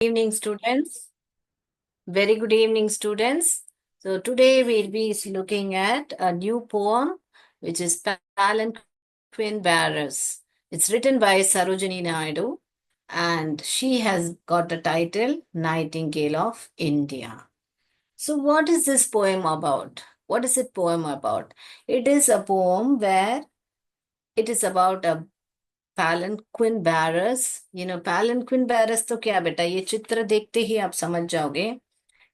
Evening, students. Very good evening, students. So today we'll be looking at a new poem, which is Palanquin Bearers. It's written by Sarojini Naidu, and she has got the title Nightingale of India. So what is this poem about? What is it poem about? It is a poem where it is about a palanquin bearers. palanquin bearers तो क्या बेटा, ये चित्र देखते ही आप समझ जाओगे।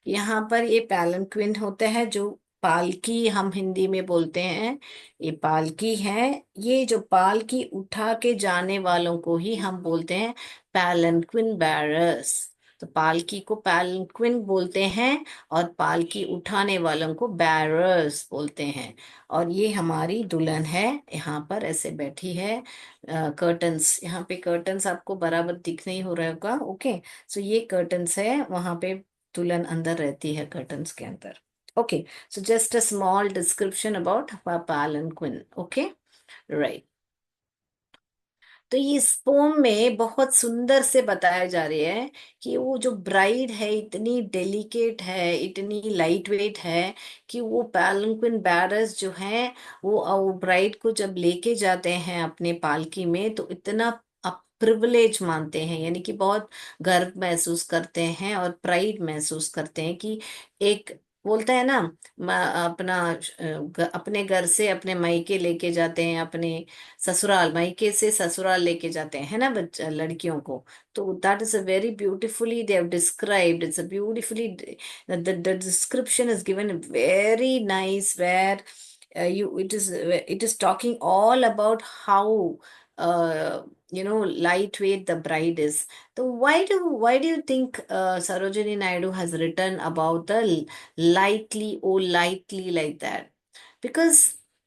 यहाँ पर ये पैलनक्विन होते हैं, जो पालकी हम हिंदी में बोलते हैं। ये पालकी है। ये जो पालकी उठा के जाने वालों को ही हम बोलते हैं पैलनक्विन बैरर्स। तो पालकी को पैलनक्विन बोलते हैं और पालकी उठाने वालों को बैरर्स बोलते हैं। और ये हमारी दुल्हन है, यहाँ पर ऐसे बैठी है। कर्टन्स, यहाँ पे कर्टन्स आपको बराबर दिख नहीं हो रहा होगा। ओके, सो ये कर्टन्स है, वहां पे दुल्हन अंदर रहती है कर्टन्स के अंदर। Okay, so just a small description about palanquin. Okay, right. तो ये इस पोम में बहुत सुंदर से बताया जा रही है कि वो जो ब्राइड है इतनी डेलिकेट है, इतनी लाइट वेट है कि वो पैलनक्विन बैरर्स जो हैं वो ब्राइड को जब लेके जाते हैं अपने पालकी में तो इतना प्रिविलेज मानते हैं, यानी कि बहुत गर्व महसूस करते हैं और प्राइड महसूस करते हैं कि एक बोलता है ना, अपना अपने घर से अपने मायके लेके जाते हैं, अपने ससुराल, मायके से ससुराल लेके जाते हैं, है ना बच्चा, लड़कियों को। तो that is a very beautifully they have described, it's a beautifully the description is given very nice where you it is talking all about how uh, lightweight the bride is. So why do you think Sarojini Naidu has written about the lightly, oh lightly, like that? Because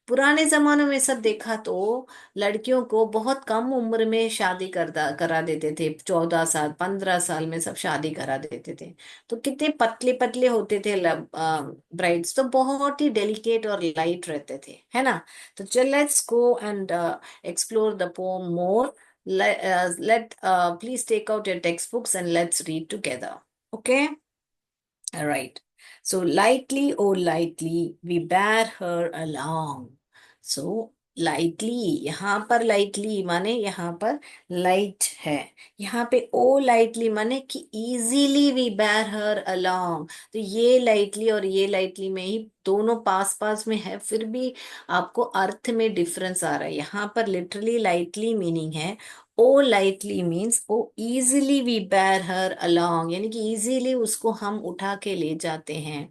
पुराने जमानों में सब देखा तो लड़कियों को बहुत कम उम्र में शादी करा देते थे, 14 साल 15 साल में सब शादी करा देते थे। तो कितने पतले पतले होते थे ब्राइड्स, तो बहुत ही डेलिकेट और लाइट रहते थे, है ना। तो चल, let's go and explore the pome more. let please take out your textbooks and let's read together. Okay. All right. So lightly, oh lightly, we bear her along. So lightly, यहाँ पर lightly माने यहाँ पर light है। यहाँ पे oh lightly माने कि easily we bear her along। तो ये lightly और ये lightly में ही दोनों पास पास में है, फिर भी आपको अर्थ में डिफरेंस आ रहा है। यहाँ पर लिटरली lightly मीनिंग है, O lightly means O easily we bear her along, यानी कि इजीली उसको हम उठा के ले जाते हैं।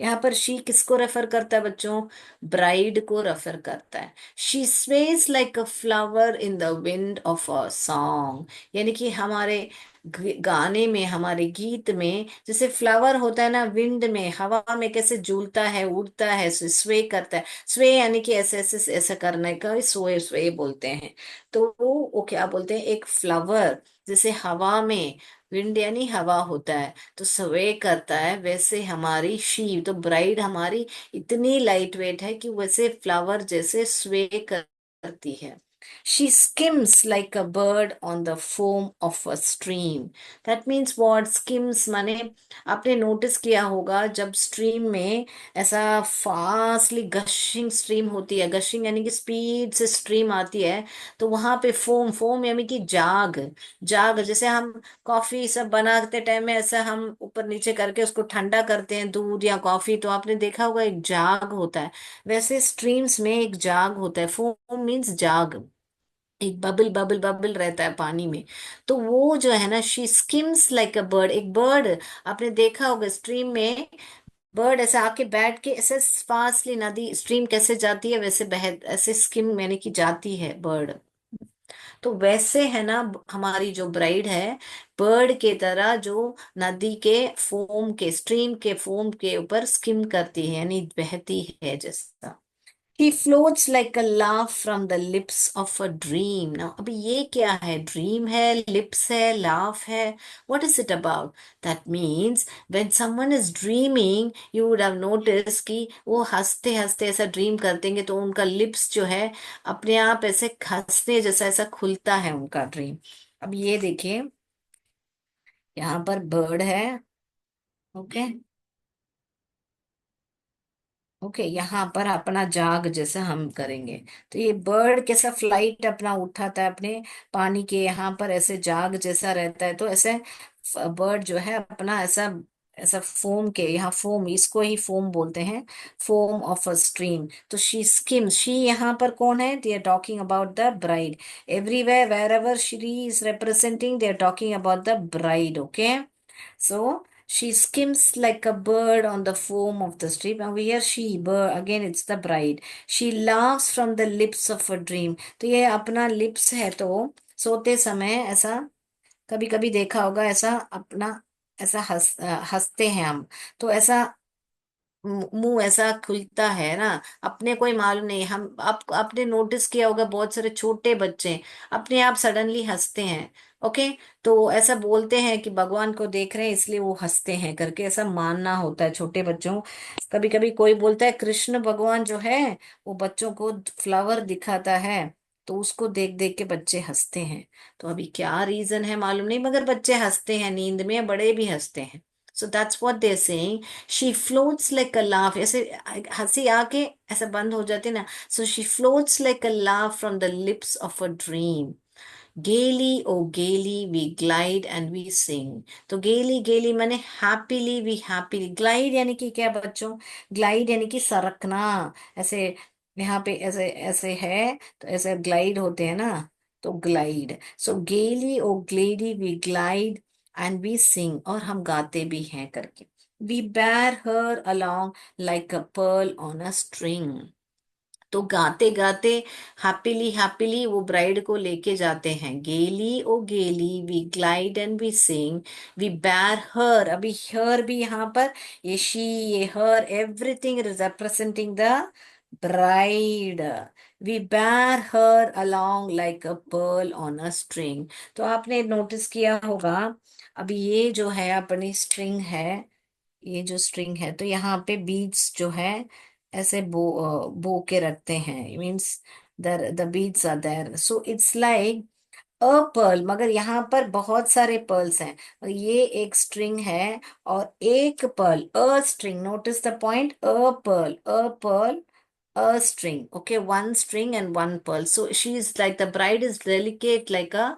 यहाँ पर शी किसको रेफर करता है बच्चों? ब्राइड को रेफर करता है। She Suez like a flower in the wind of a song, यानी कि हमारे गाने में, हमारे गीत में जैसे फ्लावर होता है ना, विंड में, हवा में कैसे झूलता है, उड़ता है, स्वे करता है। स्वे यानी कि ऐसे ऐसे ऐसे करने का स्वे स्वे बोलते हैं। तो वो क्या बोलते हैं, एक फ्लावर जैसे हवा में, विंड यानी हवा होता है, तो स्वे करता है, वैसे हमारी शी तो ब्राइड हमारी इतनी लाइट वेट है कि वैसे फ्लावर जैसे स्वे करती है। She skims like a bird on the foam of a stream. That means what? Skims माने आपने नोटिस किया होगा जब स्ट्रीम में ऐसा फास्टली गशिंग स्ट्रीम होती है, गशिंग यानी कि स्पीड से स्ट्रीम आती है, तो वहां पे फोम, फोम यानी कि जाग, जाग जैसे हम कॉफी सब बनाते टाइम में ऐसा हम ऊपर नीचे करके उसको ठंडा करते हैं, दूध या कॉफी, तो आपने देखा होगा एक जाग होता है। वैसे स्ट्रीम्स में एक जाग होता है, फोम मीन्स जाग, एक बबल बबल बबल रहता है पानी में। तो वो जो है ना, she schemes like a bird, एक बर्ड आपने देखा होगा स्ट्रीम में, बर्ड ऐसे आके बैठ के ऐसे फास्टली, नदी स्ट्रीम कैसे जाती है वैसे बह, ऐसे स्किम मैंने की जाती है बर्ड। तो वैसे है ना, हमारी जो ब्राइड है, बर्ड के तरह जो नदी के फोम के, स्ट्रीम के फोम के ऊपर स्किम करती है, यानी बहती है जैसा। He floats like a laugh from the lips of a dream. Now, अभी ये क्या है? Dream है, lips है, laugh है. What is it about? That means when someone is dreaming, you would have noticed कि वो हंसते हंसते ऐसा ड्रीम करते हैं तो उनका लिप्स जो है अपने आप ऐसे हंसते जैसा ऐसा खुलता है उनका ड्रीम। अब ये देखिए, यहाँ पर बर्ड है। ओके। ओके, यहाँ पर अपना जाग जैसा हम करेंगे। तो ये बर्ड कैसा फ्लाइट अपना उठाता है अपने पानी के, यहाँ पर ऐसे जाग जैसा रहता है। तो ऐसे बर्ड जो है अपना ऐसा ऐसा फोम के, यहाँ फोम, इसको ही फोम बोलते हैं, फोम ऑफ अ स्ट्रीम। तो शी स्किम्स, शी यहाँ पर कौन है? They are talking about the bride. Everywhere wherever she is representing, they are talking about the bride. Okay. So she skims like a bird on the foam of the stream. Over here, she, bird, again it's the bride. She laughs from the lips of a dream. तो ये अपना lips है, तो सोते समय ऐसा कभी कभी देखा होगा, ऐसा अपना ऐसा हंसते हैं हम। तो ऐसा मुंह ऐसा खुलता है ना, अपने कोई मालूम नहीं। हम आप आपने नोटिस किया होगा, बहुत सारे छोटे बच्चे अपने आप सडनली हंसते हैं। ओके। तो ऐसा बोलते हैं कि भगवान को देख रहे हैं इसलिए वो हंसते हैं करके, ऐसा मानना होता है छोटे बच्चों। कभी कभी कोई बोलता है कृष्ण भगवान जो है वो बच्चों को फ्लावर दिखाता है, तो उसको देख देख के बच्चे हंसते हैं। तो अभी क्या रीजन है मालूम नहीं, मगर बच्चे हंसते हैं, नींद में बड़े भी हंसते हैं। So that's what they saying. She floats like a laugh, ऐसे हंसी आके ऐसे बंद हो जाती है ना। So she floats like a laugh from the lips of a dream. Gaily o gaily we glide and we sing. तो गेली गेली माने हैप्पीली, वी हैप्पीली। ग्लाइड यानी कि क्या बच्चों? ग्लाइड यानी कि सरकना। ऐसे यहाँ पे ऐसे ऐसे है, तो ऐसे ग्लाइड होते हैं ना, तो glide. So gaily O gladly we glide and we sing, और हम गाते भी हैं करके। We bear her along like a pearl on a string. तो गाते गाते हैप्पीली हैप्पीली वो ब्राइड को लेके जाते हैं। Gaily o gaily we glide and we sing, we bear her. अभी हर भी यहाँ पर, ये शी, ये her, everything representing the bride. We bear her along like a pearl on a string. तो आपने नोटिस किया होगा, अभी ये जो है अपनी स्ट्रिंग है, ये जो स्ट्रिंग है, तो यहाँ पे बीड्स जो है ऐसे बो के रखते हैं, means the beads are there, so it's like a pearl. मगर यहाँ पर बहुत सारे पर्ल्स हैं, और ये एक स्ट्रिंग है और एक pearl, a string, notice the point, a pearl, a pearl, a string. Okay, one string and one pearl. So she is like, the bride is delicate like a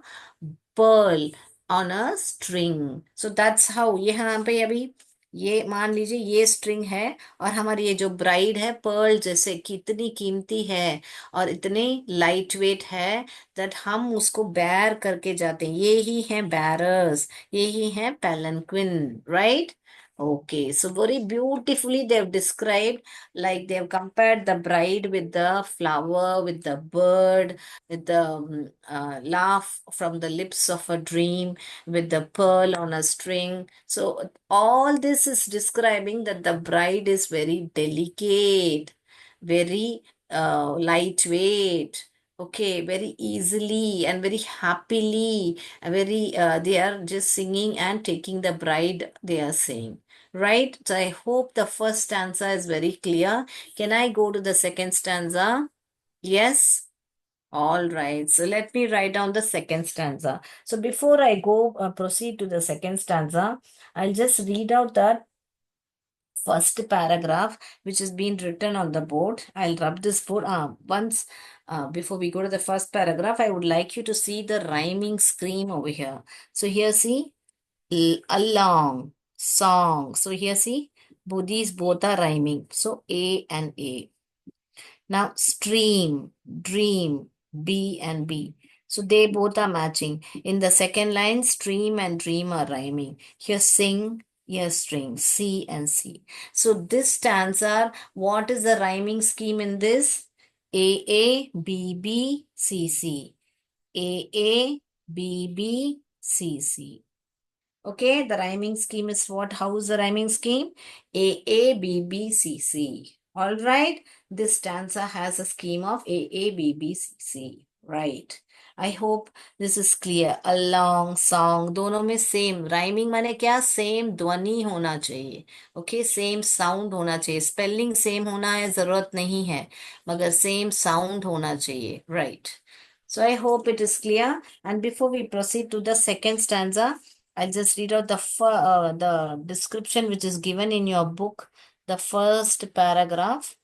pearl on a string. So that's how, ये यहाँ पे अभी ये मान लीजिए ये string है, और हमारी ये जो ब्राइड है पर्ल जैसे कितनी कीमती है और इतनी लाइट वेट है, दैट हम उसको बैर करके जाते हैं। ये ही है बैरर्स, ये ही है पैलनक्विन, right? Okay, so very beautifully they've described, like they've compared the bride with the flower, with the bird, with the laugh from the lips of a dream, with the pearl on a string. So all this is describing that the bride is very delicate, very lightweight. Okay, very easily and very happily, very they are just singing and taking the bride, they are saying. Right? So I hope the first stanza is very clear. Can I go to the second stanza? Yes? All right. So let me write down the second stanza. So before I go proceed to the second stanza, I'll just read out that first paragraph which has been written on the board. I'll rub this board once. Before we go to the first paragraph, I would like you to see the rhyming scheme over here. So here, see, along, song. So here see, these both are rhyming. So A and A. Now stream, dream, B and B. So they both are matching. In the second line, stream and dream are rhyming. Here sing, here string, C and C. So this stanza, what is the rhyming scheme in this? A, B, B, C, C. A, B, B, C, C. Okay, the rhyming scheme is what? How is the rhyming scheme? A, B, B, C, C. All right. This stanza has a scheme of A, B, B, C, C. Right. I hope this is clear. Along, song, दोनों में same rhyming माने क्या? Same ध्वनि होना चाहिए। Okay, same sound होना चाहिए। Spelling same होना है जरूरत नहीं है, मगर सेम साउंड होना चाहिए। Right. So I hope it is clear. And before we proceed to the second stanza, I'll just read out the description which is given in your book, the first paragraph.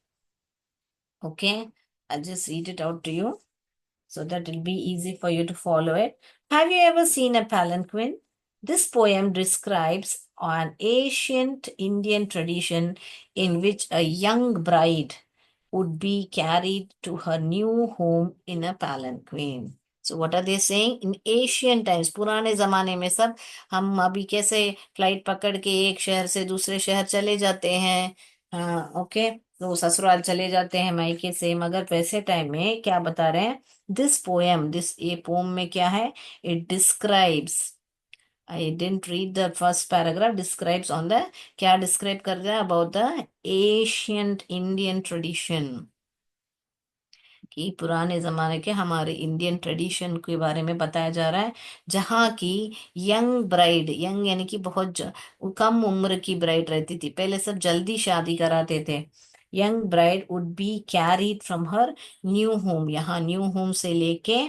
Okay, I'll just read it out to you so that it'll be easy for you to follow it. Have you ever seen a palanquin? This poem describes an ancient Indian tradition in which a young bride would be carried to her new home in a palanquin. So what are they saying? In ancient times, पुराने जमाने में सब हम अभी कैसे flight पकड़ के एक शहर से दूसरे शहर चले जाते हैं, हाँ ओके, तो ससुराल चले जाते हैं मायके से, मगर वैसे टाइम में क्या बता रहे हैं? दिस पोएम, दिस ये पोम में क्या है? It describes, I didn't read the first paragraph, describes on the, क्या डिस्क्राइब कर रहा है? About the ancient Indian tradition, कि पुराने जमाने के हमारे इंडियन ट्रेडिशन के बारे में बताया जा रहा है, जहाँ की यंग ब्राइड, यंग यानी कि बहुत कम उम्र की ब्राइड रहती थी, पहले सब जल्दी शादी कराते थे। Young bride would be carried from her new home, यहाँ न्यू होम से लेके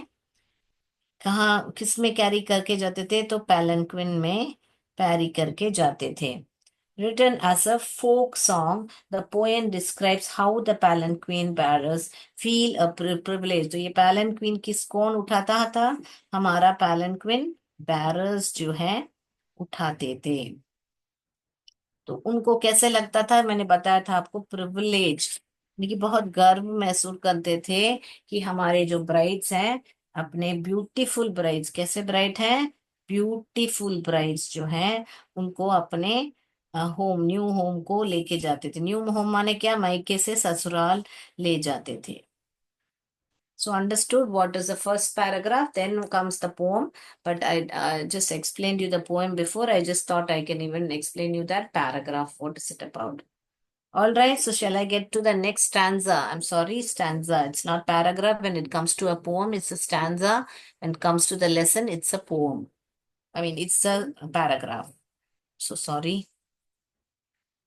कहाँ किस में कैरी करके जाते थे? तो पैलेंक्विन में कैरी करके जाते थे। Written as a folk song, the poem describes how the palanquin bearers feel a privilege. तो ये palanquin किस कौन उठाता था? हमारा palanquin bearers जो है उठाते थे। तो उनको कैसे लगता था? मैंने बताया था आपको, प्रिविलेज, यानी कि बहुत गर्व महसूस करते थे कि हमारे जो ब्राइड्स हैं, अपने ब्यूटीफुल ब्राइड्स, कैसे ब्राइड हैं? ब्यूटीफुल ब्राइड्स जो हैं, उनको अपने होम, न्यू होम को लेके जाते थे। न्यू होम माने क्या? मायके से ससुराल ले जाते थे। So understood what is the first paragraph, then comes the poem. But I just explained you the poem before. I just thought I can even explain you that paragraph. What is it about? All right, so shall I get to the next stanza? I'm sorry, stanza. It's not paragraph. When it comes to a poem, it's a stanza. When it comes to the lesson, it's a poem. I mean, it's a paragraph. So sorry.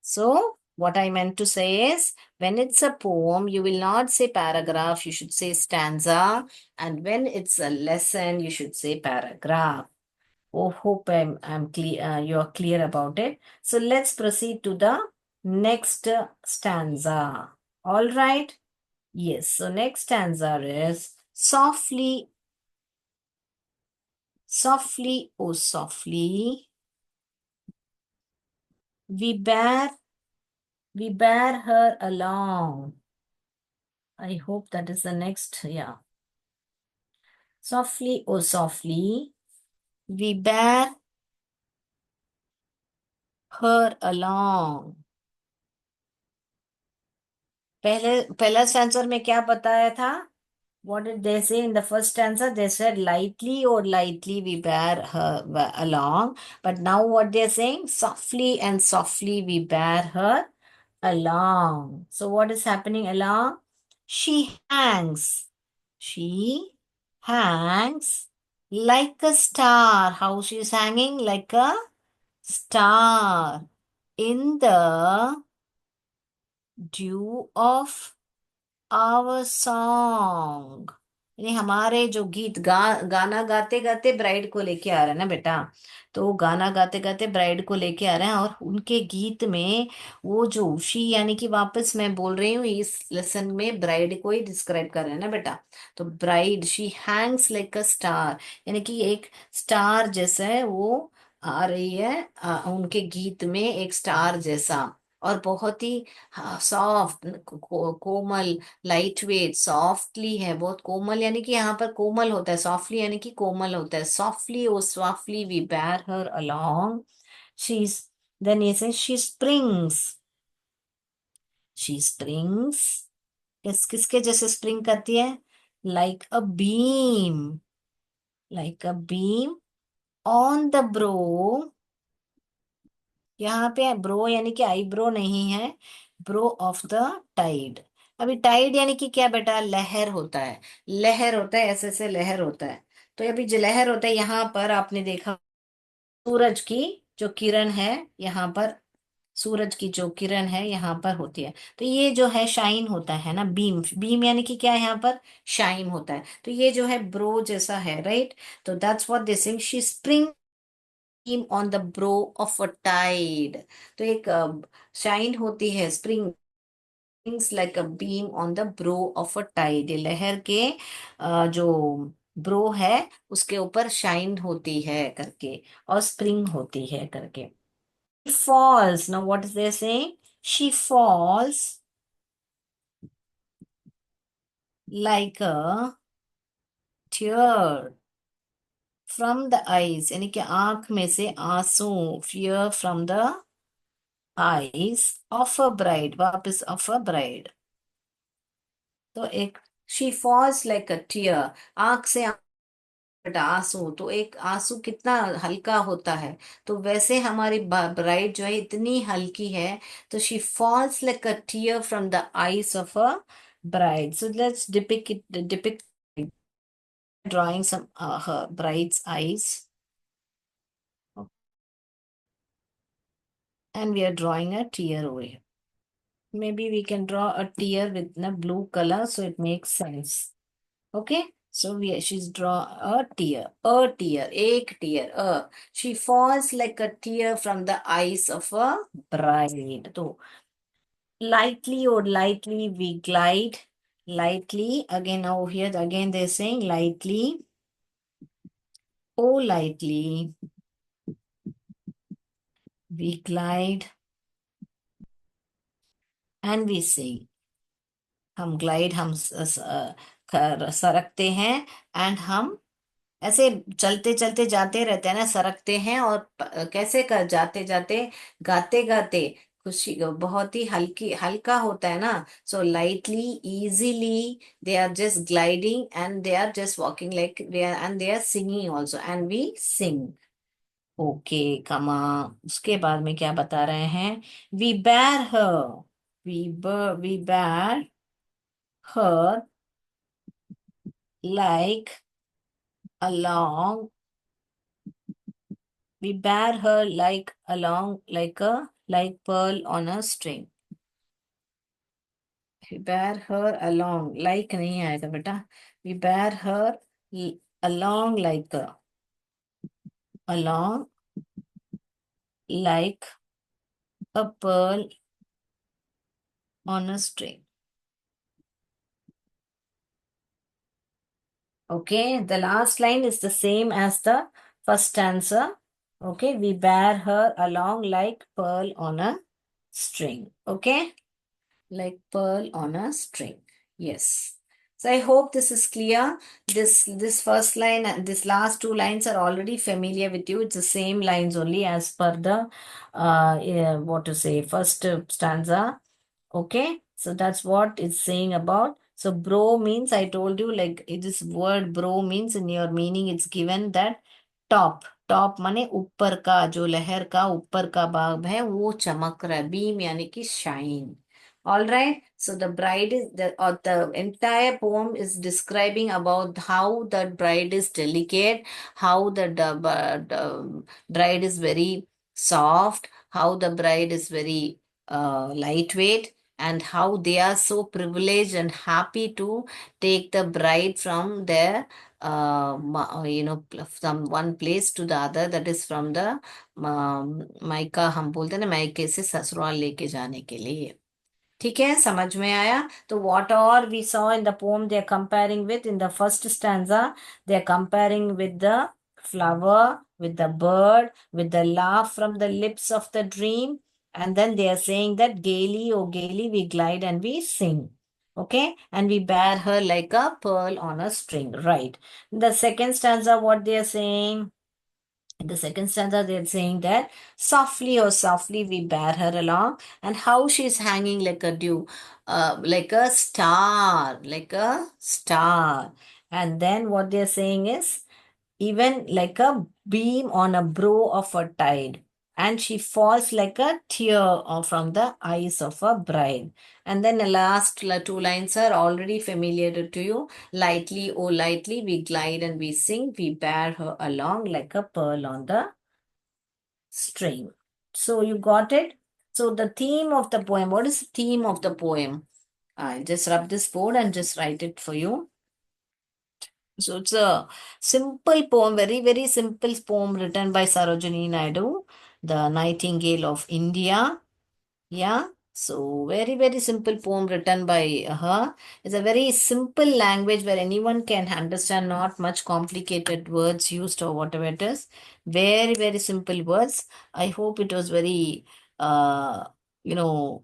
So, what I meant to say is, when it's a poem, you will not say paragraph, you should say stanza. And when it's a lesson, you should say paragraph. Oh, hope I'm clear, you're clear about it. So, let's proceed to the next stanza. All right? Yes, so next stanza is softly, softly, oh, softly, we bear, we bear her along. I hope that is the next. Yeah. Softly, oh softly, we bear her along. पहला स्टैंसर में क्या बताया था? What did they say in the first stanza? They said lightly or lightly we bear her along. But now what they're saying? Softly and softly we bear her along. So what is happening along? She hangs. She hangs like a star. How she is hanging? Like a star in the dew of our song. यानी हमारे जो गीत गाना गाते गाते bride को लेके आ रहा है ना बेटा, तो वो गाना गाते गाते ब्राइड को लेके आ रहे हैं, और उनके गीत में वो जो शी, यानी कि वापस मैं बोल रही हूँ, इस लेसन में ब्राइड को ही डिस्क्राइब कर रहे हैं ना बेटा। तो bride, she Hanks like a star, यानी कि एक स्टार जैसा है वो आ रही है, उनके गीत में एक स्टार जैसा, और बहुत ही सॉफ्ट, कोमल, लाइट वेट, सॉफ्टली है, बहुत कोमल, यानी कि यहाँ पर कोमल होता है, सॉफ्टली यानी कि कोमल होता है। Softly, o softly we bear her along, she is, then ये से शी स्प्रिंग्स, शी स्प्रिंग्स, किसके जैसे स्प्रिंग करती है? Like a beam, like a beam on the bro, यहाँ पे ब्रो यानी कि आईब्रो नहीं है, ब्रो ऑफ द टाइड। अभी टाइड यानी कि क्या बेटा? लहर होता है, लहर होता है, ऐसे ऐसे लहर होता है। तो अभी जो लहर होता है, यहाँ पर आपने देखा सूरज की जो किरण है, यहाँ पर सूरज की जो किरण है यहाँ पर होती है, तो ये जो है शाइन होता है ना, बीम, बीम यानी कि क्या है? यहाँ पर शाइन होता है, तो ये जो है ब्रो जैसा है, राइट? तो that's what they sing, she spring beam on the brow of a tide. तो एक शाइन होती है, springs like a beam on the brow of a tide. ये लहर के जो ब्रो है उसके ऊपर शाइन होती है करके, और स्प्रिंग होती है करके. Falls. Now what is they saying? She falls like a tear from the eyes. यानी कि आंख में से आंसू, fear from the eyes of a bride, वापस of a bride. तो एक she falls like a tear, आंख से आंसू. तो एक आंसू कितना हल्का होता है, तो वैसे हमारी ब्राइड जो है इतनी हल्की है. तो she falls like a tear from the eyes of a bride. So let's depict drawing some her bride's eyes, and we are drawing a tear over here. Maybe we can draw a tear with a blue color so it makes sense. Okay, so she's draw a tear, ek tear, a. She falls like a tear from the eyes of a bride. So lightly or lightly we glide, lightly. Again over here, again they're saying lightly, oh lightly we glide and we sing. हम glide, हम सरकते हैं, and हम ऐसे चलते चलते जाते रहते हैं ना, सरकते हैं, और कैसे कर जाते जाते गाते गाते, खुशी बहुत ही हल्की हल्का होता है ना. So lightly, easily they are just gliding, and they are just walking like they are, and they are singing also, and we sing. Okay comma. उसके बाद में क्या बता रहे हैं? वी बैर हर, वी बैर her like along, we bear her like along, like pearl on a string. We bear her along, like नहीं आएगा बेटा. We bear her along along like a pearl on a string. Okay, the last line is the same as the first stanza. Okay, we bear her along like pearl on a string. Okay, like pearl on a string. Yes. So I hope this is clear. This first line and this last two lines are already familiar with you. It's the same lines only as per the what to say, first stanza. Okay, so that's what it's saying about. So bro means, I told you, like this word bro means in your meaning it's given that top माने ऊपर का, जो लहर का ऊपर का भाग है वो चमक रहा है. बीम यानी कि shine. All right. So the bride is the entire poem is describing about how the bride is delicate, how the bride is very soft, how the bride is very lightweight, and how they are so privileged and happy to take the bride from their from one place to the other, that is from the मायका, हम बोलते हैं ना, मायके से ससुराल लेके जाने के लिए. ठीक है, समझ में आया? तो वॉट और we saw in the poem they are comparing with, in the first stanza they are comparing with the flower, with the bird, with the laugh from the lips of the dream, and then they are saying that gaily, oh gaily we glide and we sing. Okay, and we bear her like a pearl on a string, right? The second stanza, what they are saying? In the second stanza, they're saying that softly, oh softly, we bear her along, and how she's hanging like a dew, like a star, like a star. And then what they're saying is even like a beam on a brow of a tide, and she falls like a tear from the eyes of a bride. And then the last two lines are already familiar to you. Lightly, oh lightly, we glide and we sing, we bear her along like a pearl on the string. So you got it? So the theme of the poem, what is the theme of the poem? I'll just rub this board and just write it for you. So it's a simple poem, very, very simple poem written by Sarojini Naidu, the Nightingale of India. Yeah. So very, very simple poem written by her. It's a very simple language where anyone can understand, not much complicated words used or whatever it is. Very, very simple words. I hope it was very, you know,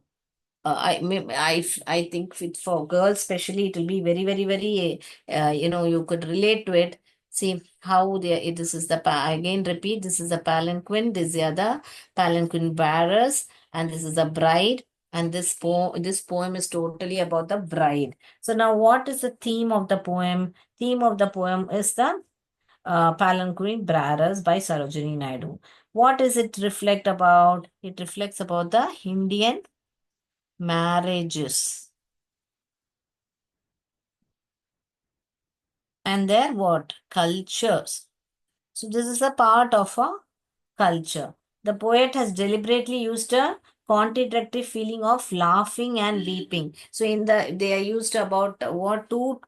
I think for girls especially it will be very, very, very you could relate to it. See how this is the again repeat, this is the palanquin, this is the other palanquin bearers, and this is the bride. And this poem is totally about the bride. So now what is the theme of the poem? Theme of the poem is the palanquin bearers by Sarojini Naidu. What does it reflect about? It reflects about the Indian marriages and their what cultures. So this is a part of a culture. The poet has deliberately used a contradictory feeling of laughing and weeping. So in they are used about what two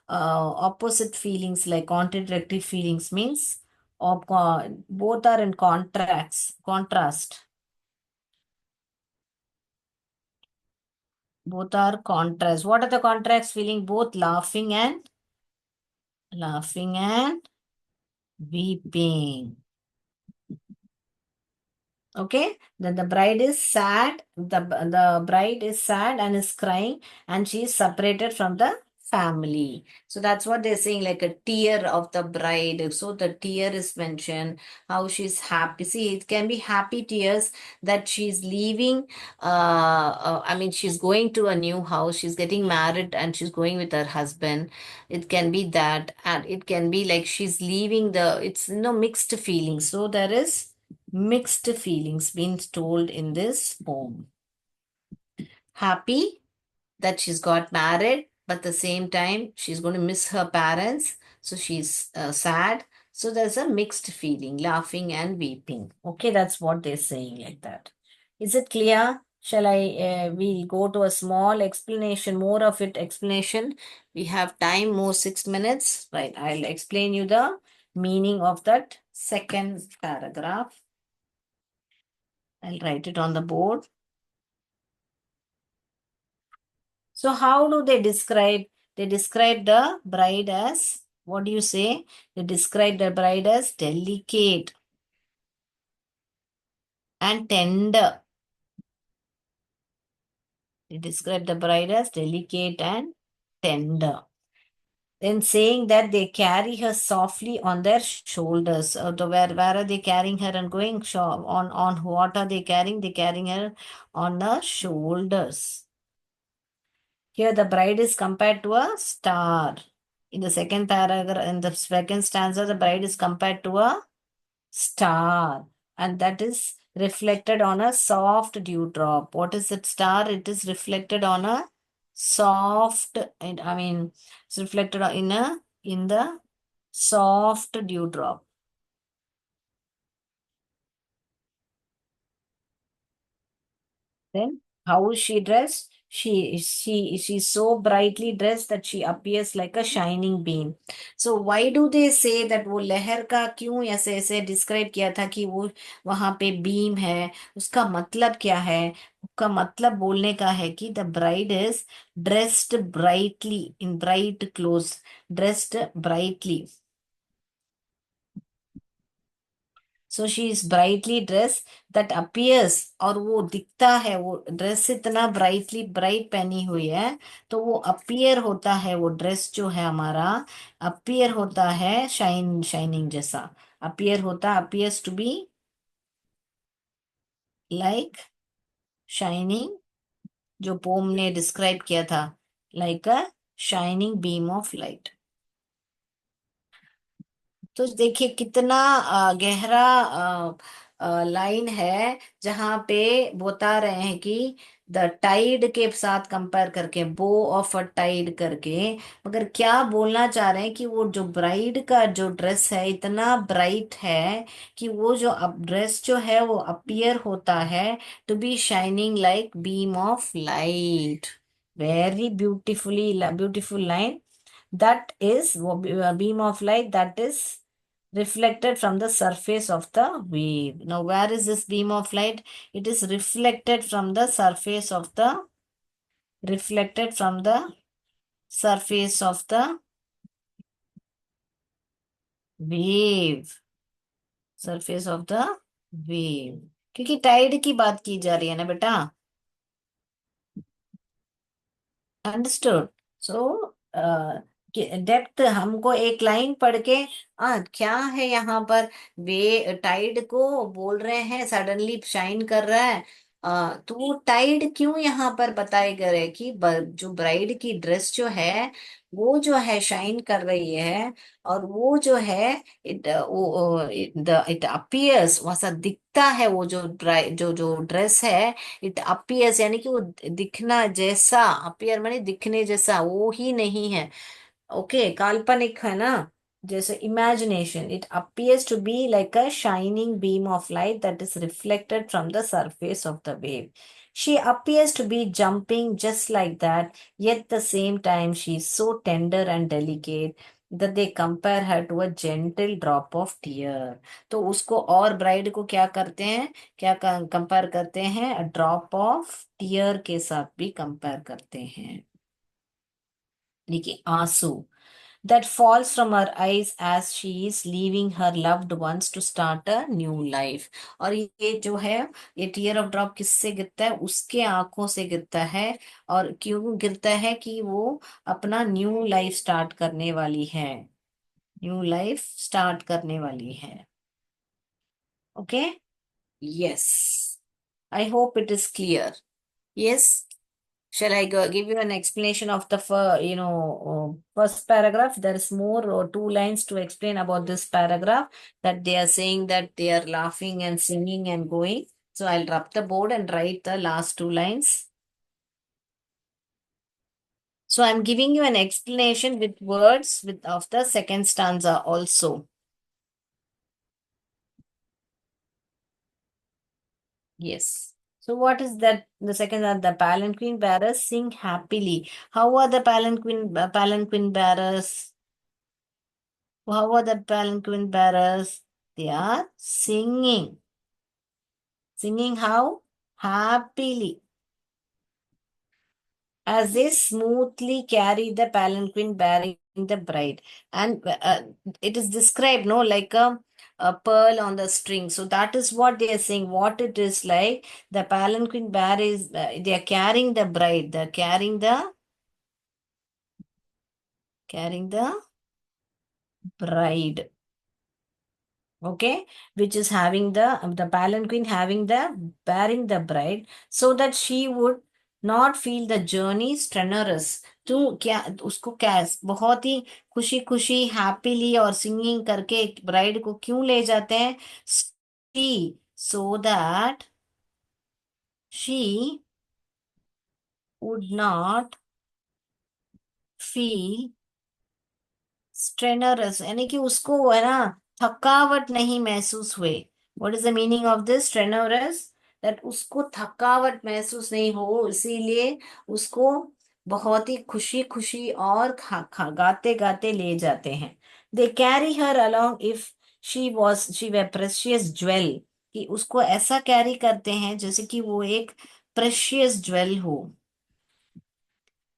opposite feelings, like contradictory feelings means both are in contrast. Both are contrast. What are the contrast feeling? Both laughing and weeping. Okay, then the bride is sad. The bride is sad and is crying, and she is separated from the family. So that's what they're saying, like a tear of the bride. So the tear is mentioned, how she's happy. See, it can be happy tears that she's leaving. I mean, she's going to a new house, she's getting married, and she's going with her husband. It can be that, and it can be like she's leaving it's mixed feelings. So there is mixed feelings being told in this poem. Happy that she's got married, but at the same time, she's going to miss her parents. So she's sad. So there's a mixed feeling, laughing and weeping. Okay, that's what they're saying like that. Is it clear? Shall we go to a small explanation, more of it explanation? We have time, more 6 minutes. Right, I'll explain you the meaning of that second paragraph. I'll write it on the board. So how do they describe? They describe the bride as, what do you say? They describe the bride as delicate and tender. They describe the bride as delicate and tender. Then saying that they carry her softly on their shoulders. Where are they carrying her and going? On what are they carrying? They carrying her on her shoulders. Here the bride is compared to a star. In the second paragraph, in the second stanza, the bride is compared to a star, and that is reflected on a soft dewdrop. What is that star? It is reflected on a soft, I mean, it's reflected in the soft dewdrop. Then how is she dressed? She's so brightly dressed that she appears like a shining beam. So why do they say that वो लहर का क्यों ऐसे ऐसे describe किया था कि वो वहां पे बीम है? उसका मतलब क्या है? उसका मतलब बोलने का है कि the bride is dressed brightly in bright cloth, dressed brightly. So she is brightly dress that appears, और वो दिखता है, वो ड्रेस इतना ब्राइटली ब्राइट पहनी हुई है, तो वो अपीयर होता है, वो ड्रेस जो है हमारा अपीयर होता है शाइनिंग जैसा. अपीयर होता, appears to be like shining, जो पोम ने डिस्क्राइब किया था, like a shining beam of light. तो देखिए कितना गहरा लाइन है, जहां पे बता रहे हैं कि द टाइड के साथ कंपेयर करके, बो ऑफ अ टाइड करके, मगर क्या बोलना चाह रहे हैं कि वो जो ब्राइड का जो ड्रेस है इतना ब्राइट है कि वो जो ड्रेस जो है वो अपीयर होता है to be shining like beam of light. Very beautiful line. that is a beam of light that is reflected from the surface of the wave. Now, where is this beam of light? It is reflected from the surface of the reflected from the surface of the wave. Surface of the wave. क्योंकि Tide की बात की जा रही है ना बेटा. Understood. सो depth हमको एक लाइन पढ़ के क्या है यहाँ पर. वे टाइड को बोल रहे हैं सडनली शाइन कर रहा है. तो वो टाइड क्यों यहाँ पर बताए गए है कि जो ब्राइड की ड्रेस जो है वो जो है शाइन कर रही है. और वो जो है इट अपीयर्स वैसा दिखता है. वो जो जो जो ड्रेस है इट अपीयर्स यानी कि वो दिखना जैसा. अपीयर माने दिखने जैसा, वो ही नहीं है. ओके, काल्पनिक है ना. जैसे imagination. It appears to be like a shining beam of light that is reflected from the surface of the wave. She appears to be jumping just like that, yet the same time she is so tender and delicate that they compare her to a gentle drop of tear. तो उसको और bride को क्या करते हैं, क्या compare करते हैं, ड्रॉप ऑफ टीयर के साथ भी कंपेयर करते हैं. देखिए, आंसू that falls from her eyes as she is leaving her loved ones to start a new life. और ये जो है, ये टीयर ऑफ ड्रॉप किससे गिरता है, उसके आंखों से गिरता है. और क्यों गिरता है, कि वो अपना न्यू लाइफ स्टार्ट करने वाली है. न्यू लाइफ स्टार्ट करने वाली है. Okay. Yes. I hope it is clear. Yes. Shall I give you an explanation of the first paragraph? There is more or two lines to explain about this paragraph, that they are saying that they are laughing and singing and going. So I'll rub the board and write the last two lines. So I'm giving you an explanation with words of the second stanza also. Yes. So what is that? The second are the palanquin bearers sing happily. How are the palanquin bearers? How are the palanquin bearers? They are singing. Singing how? Happily. As they smoothly carry the palanquin bearing the bride. And it is described, no, like a pearl on the string. So that is what they are saying. What it is like. The palanquin bearer is, they are carrying the bride. They are carrying the bride. Okay, which is having the palanquin having the bearing the bride, so that she would not feel the journey strenuous. तो क्या उसको क्या बहुत ही खुशी खुशी happily और singing करके bride को क्यों ले जाते हैं, so that she would not feel स्ट्रेनरस, यानी कि उसको वो है ना थकावट नहीं महसूस हुए. What is the meaning of this strenuous? That उसको थकावट महसूस नहीं हो, इसीलिए उसको बहुत ही खुशी खुशी और खा खा गाते गाते ले जाते हैं. They carry her along if she way precious jewel. कि उसको ऐसा कैरी करते हैं जैसे कि वो एक प्रेशियस ज्वेल हो.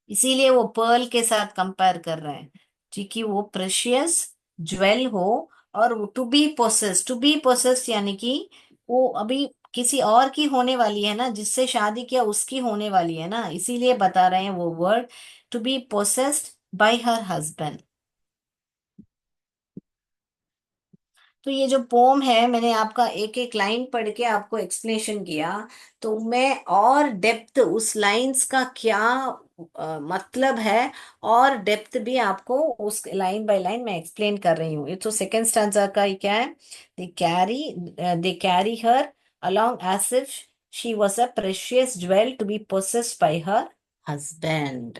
इसीलिए वो पर्ल के साथ कंपेयर कर रहे हैं जी, कि वो प्रेशियस ज्वेल हो. और टू बी पोसेस यानी कि वो अभी किसी और की होने वाली है ना, जिससे शादी किया उसकी होने वाली है ना, इसीलिए बता रहे हैं वो word, to be possessed by her husband. तो ये जो पोम है, मैंने आपका एक एक लाइन पढ़ के आपको एक्सप्लेनेशन किया. तो मैं और डेप्थ उस लाइंस का क्या मतलब है, और डेप्थ भी आपको उस लाइन बाय लाइन मैं एक्सप्लेन कर रही हूँ. ये तो सेकंड स्टैंजा का ही क्या है. They carry her along as if she was a precious jewel to be possessed by her husband.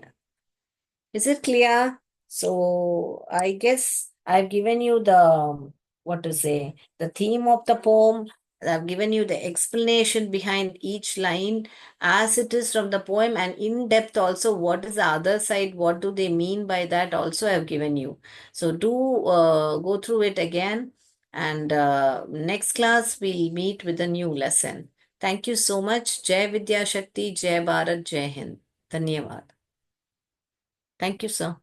Is it clear? So I guess I've given you the what to say, the theme of the poem I've given you the explanation behind each line as it is from the poem, and in depth also what is the other side, what do they mean by that also I've given you. So do go through it again, and next class we'll meet with a new lesson. Thank you so much. Jai Vidya Shakti, Jai Bharat, Jai Hind. Dhanyavad. Thank you, sir.